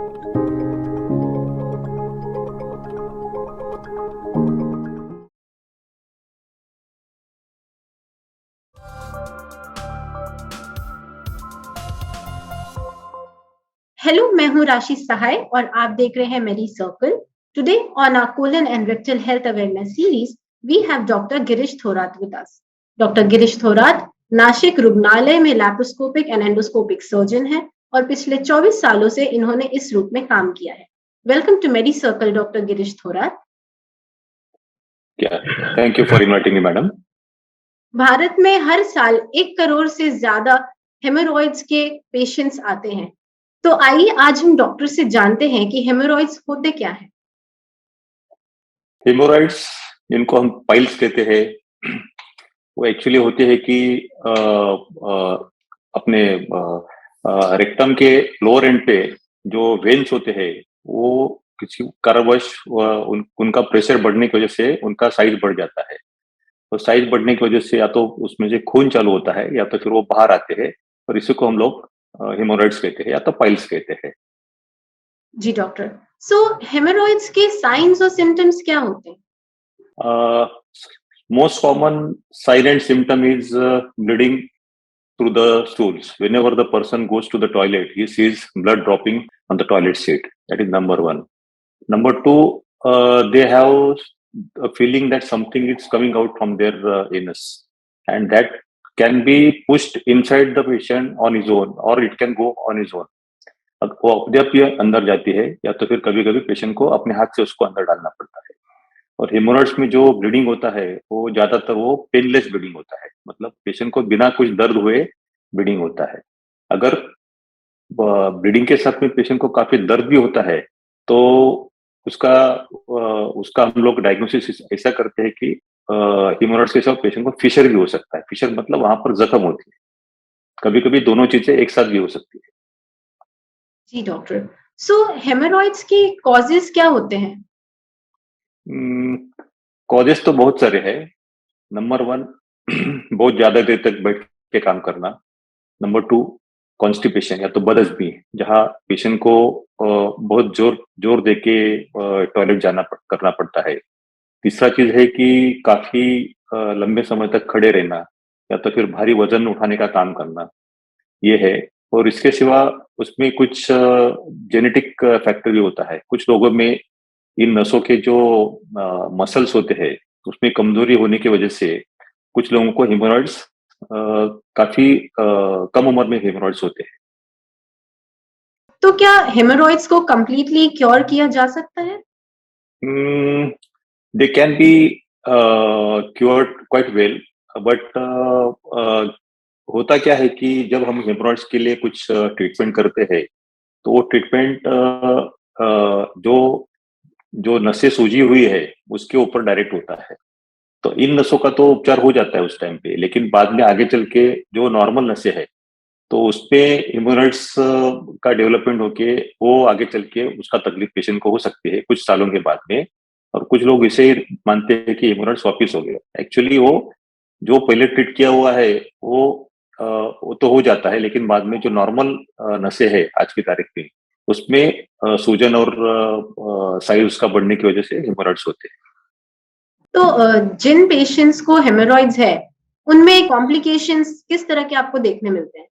Hello, मैं हूँ राशि सहाय और आप देख रहे हैं Medi Circle. Today on our colon and rectal health awareness series we have doctor Girish Thorat with us. Doctor Girish Thorat Nashik रुग्णालय में लैप्रोस्कोपिक एंड एंडोस्कोपिक सर्जन हैं और पिछले 24 सालों से इन्होंने इस रूप में काम किया है। Welcome to Medi circle doctor Girish Thorat. Thank you for inviting me madam. Bharat में हर साल 1 करोड़ से ज्यादा हेमोरॉइड्स के पेशेंट्स आते हैं, तो आइए आज हम डॉक्टर से जानते हैं कि हेमोरॉइड्स होते क्या है। हेमोरॉइड्स जिनको हम पाइल्स कहते हैं, वो एक्चुअली होते हैं कि अपने रेक्टम के लोअर एंड पे जो वेन्स होते हैं वो किसी कारणवश उनका प्रेशर बढ़ने की वजह से उनका साइज बढ़ जाता है। तो साइज बढ़ने की वजह से या तो उसमें से खून चालू होता है या तो फिर वो बाहर आते हैं, और इसी को हम लोग हेमोरॉइड्स कहते हैं या तो पाइल्स कहते हैं। जी डॉक्टर, सो हेमोरॉइड्स के साइंस और सिम्टम्स क्या होते हैं? Most common silent symptom is bleeding through the stools. Whenever the person goes to the toilet, he sees blood dropping on the toilet seat. That is number one. Number two, they have a feeling that something is coming out from their anus, and that can be pushed inside the patient on his own, or it can go on his own. वो अपने आप ही अंदर जाती है, या तो फिर कभी कभी पेशेंट को अपने हाथ से उसको अंदर डालना पड़ता है। और हेमोरॉइड्स में जो ब्लीडिंग होता है वो ज्यादातर वो पेनलेस ब्लीडिंग होता है, मतलब पेशेंट को बिना कुछ दर्द हुए ब्लीडिंग होता है। अगर ब्लीडिंग के साथ में पेशेंट को काफी दर्द भी होता है तो उसका उसका हम लोग डायग्नोसिस ऐसा करते हैं कि हेमोरॉइड्स के साथ पेशेंट को फिशर भी हो सकता है। फिशर मतलब वहां पर जख्म होती है। कभी कभी दोनों चीजें एक साथ भी हो सकती है। जी डॉक्टर, सो हेमोरॉइड्स के कॉजेस क्या होते हैं? कॉजेस तो बहुत सारे हैं। नंबर वन, बहुत ज्यादा देर तक बैठ के काम करना। नंबर टू, कॉन्स्टिपेशन या तो बदहजमी, जहाँ पेशेंट को बहुत जोर जोर दे के टॉयलेट करना पड़ता है। तीसरा चीज है कि काफी लंबे समय तक खड़े रहना, या तो फिर भारी वजन उठाने का काम करना, ये है। और इसके सिवा उसमें कुछ जेनेटिक फैक्टर भी होता है। कुछ लोगों में इन नसों के जो मसल्स होते हैं उसमें कमजोरी होने की वजह से कुछ लोगों को हेमोरॉइड्स काफी कम उम्र में हेमोरॉइड्स होते हैं। तो क्या हेमोरॉइड्स को कंप्लीटली क्योर किया जा सकता है? They can be cured quite well, but होता क्या है कि जब हम हेमोरॉइड्स के लिए कुछ ट्रीटमेंट करते हैं तो वो ट्रीटमेंट जो जो नसें सूजी हुई है उसके ऊपर डायरेक्ट होता है। तो इन नसों का तो उपचार हो जाता है उस टाइम पे, लेकिन बाद में आगे चल के जो नॉर्मल नसें है तो उसपे हेमोरॉइड्स का डेवलपमेंट होके वो आगे चल के उसका तकलीफ पेशेंट को हो सकती है कुछ सालों के बाद में। और कुछ लोग इसे मानते हैं कि हेमोरॉइड्स वापिस हो गया। एक्चुअली वो जो पहले ट्रीट किया हुआ है वो तो हो जाता है, लेकिन बाद में जो नॉर्मल नसें है आज की तारीख में उसमें सूजन और साइज उसका बढ़ने की वजह से हेमोरॉइड्स होते हैं। तो जिन पेशेंट्स को हेमोरॉइड्स है उनमें कॉम्प्लिकेशंस किस तरह के आपको देखने मिलते हैं?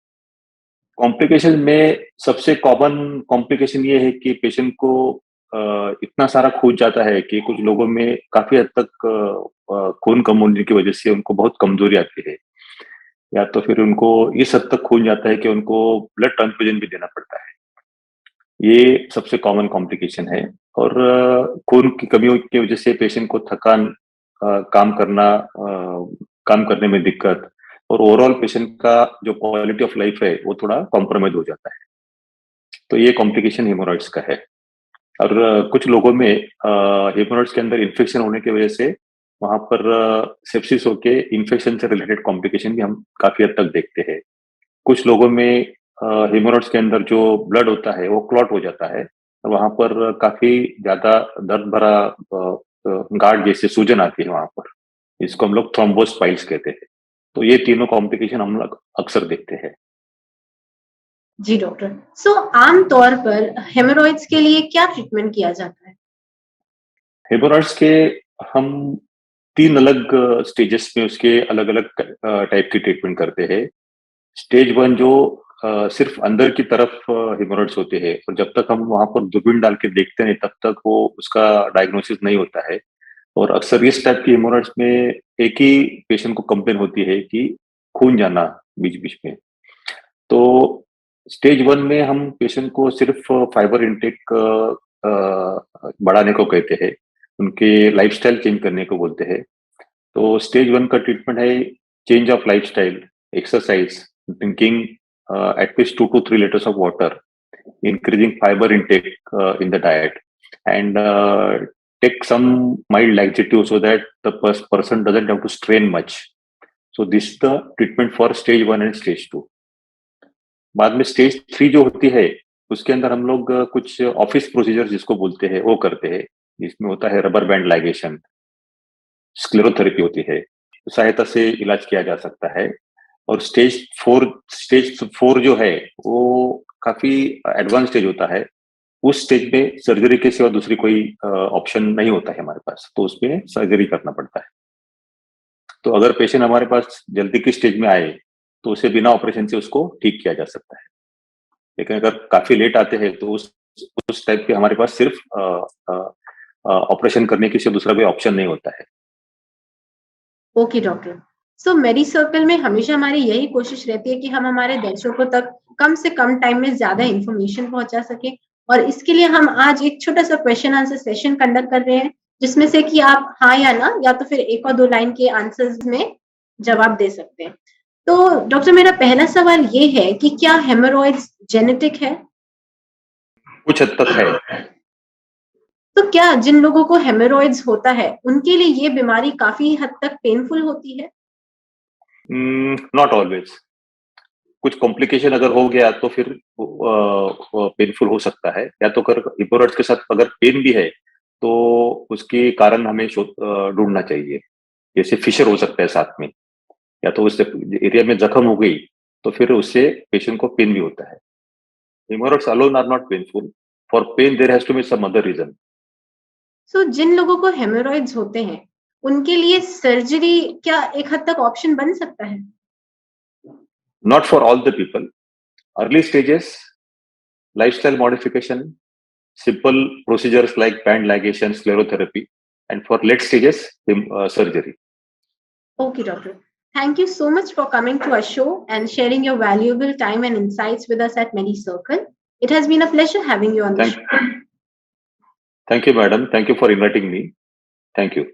कॉम्प्लिकेशन में सबसे कॉमन कॉम्प्लिकेशन ये है कि पेशेंट को इतना सारा खून जाता है कि कुछ लोगों में काफी हद तक खून कम होने की वजह से उनको बहुत कमजोरी आती है, या तो फिर उनको इस हद तक खून जाता है कि उनको ब्लड ट्रांसफ्यूजन भी देना पड़ता है। ये सबसे कॉमन कॉम्प्लिकेशन है। और खून की कमी की वजह से पेशेंट को थकान, काम करने में दिक्कत, और ओवरऑल पेशेंट का जो क्वालिटी ऑफ लाइफ है वो थोड़ा कॉम्प्रोमाइज हो जाता है। तो ये कॉम्प्लिकेशन हेमोरॉइड्स का है। और कुछ लोगों में हेमोरॉइड्स के अंदर इन्फेक्शन होने की वजह से वहां पर सेप्सिस होके इन्फेक्शन से रिलेटेड कॉम्प्लिकेशन भी हम काफी हद तक देखते हैं। कुछ लोगों में हेमोरॉइड्स के अंदर जो ब्लड होता है वो क्लॉट हो जाता है और वहां पर काफी ज्यादा दर्द भरा गार्ड जैसे सूजन आती है वहां पर। इसको हम लोग थ्रोम्बोस्पाइल्स कहते हैं। तो ये तीनों कॉम्प्लिकेशन हम लोग अक्सर देखते हैं। जी डॉक्टर। सो आम तौर पर हेमोरॉइड्स के लिए क्या ट्रीटमेंट किया जाता है? हेमोरॉइड्स के हम 3 अलग स्टेजेस में उसके अलग-अलग टाइप की ट्रीटमेंट करते हैं। स्टेज 1 जो सिर्फ अंदर की तरफ हेमोरॉइड्स होते हैं और जब तक हम वहाँ पर दूरबीन डाल के देखते नहीं तब तक वो उसका डायग्नोसिस नहीं होता है। और अक्सर इस टाइप की हेमोरॉइड्स में एक ही पेशेंट को कंप्लेन होती है कि खून जाना बीच-बीच में। तो स्टेज 1 में हम पेशेंट को सिर्फ फाइबर इंटेक बढ़ाने को कहते हैं, उनके लाइफ़स्टाइल चेंज करने को बोलते हैं। तो स्टेज 1 का ट्रीटमेंट है change of lifestyle, exercise, drinking at least 2 to 3 liters of water, increasing fiber intake in the diet, and take some mild laxative so that the person doesn't have to strain much. So this is the treatment for stage 1 and stage 2. बाद में stage 3 जो होती है, उसके अंदर हम लोग कुछ ऑफिस प्रोसीजर जिसको बोलते हैं, वो करते हैं। जिसमें होता है रबर बैंड लाइगेशन, स्क्लेरोथेरेपी होती है, सहायता से इलाज किया जा सकता है। और स्टेज 4 जो है, वो काफ़ी एडवांस स्टेज होता है। उस स्टेज में सर्जरी के सिवा दूसरी कोई ऑप्शन नहीं होता है हमारे पास, तो उसमें सर्जरी करना पड़ता है। तो अगर पेशेंट हमारे पास जल्दी की स्टेज में आए, तो उसे बिना ऑपरेशन से उसको ठीक किया जा सकता है। लेकिन अगर काफ़ी लेट आते हैं, तो उस टाइप के हमारे पास सिर्फ ऑपरेशन करने के सिवा दूसरा कोई ऑप्शन नहीं होता है। Okay doctor. So Medi Circle में हमेशा हमारी यही कोशिश रहती है कि हम हमारे दर्शकों तक कम से कम टाइम में ज़्यादा इन्फॉर्मेशन पहुँचा सकें और इसके लिए हम आज एक छोटा-सा क्वेश्चन आंसर सेशन कंडक्ट कर रहे हैं, जिसमें से कि आप हाँ या ना या तो फिर 1 और 2 लाइन के आंसर्स में जवाब दे सकते हैं। तो डॉक्टर मेरा पहला सवाल ये है कि क्या हेमोरॉइड्स जेनेटिक है? कुछ हद तक है। तो क्या जिन लोगों को हेमोरॉइड्स होता है, उनके लिए ये बीमारी काफ़ी हद तक पेनफुल होती है? Not always. कुछ कॉम्प्लिकेशन अगर हो गया तो फिर पेनफुल हो सकता है, या तो अगर हेमोरॉइड्स के साथ अगर पेन भी है, तो उसके कारण हमें ढूँढना चाहिए। जैसे फिशर हो सकता है साथ में, या तो उस एरिया में जख्म हो गई, तो फिर उससे पेशेंट को पेन भी होता है। Hemorrhoids alone are not painful. For pain, there has to be some other reason. सो जिन लोगों को हेमोरॉइड्स होते हैं, उनके लिए सर्जरी क्या एक हद तक ऑप्शन बन सकता है? Not for all the people. Early stages, lifestyle modification, simple procedures like band ligation, sclerotherapy, and for late stages, surgery. Okay, doctor. Thank you so much for coming to our show and sharing your valuable time and insights with us at MediCircle. It has been a pleasure having you on the Thank, show. thank you, madam. Thank you for inviting me. Thank you.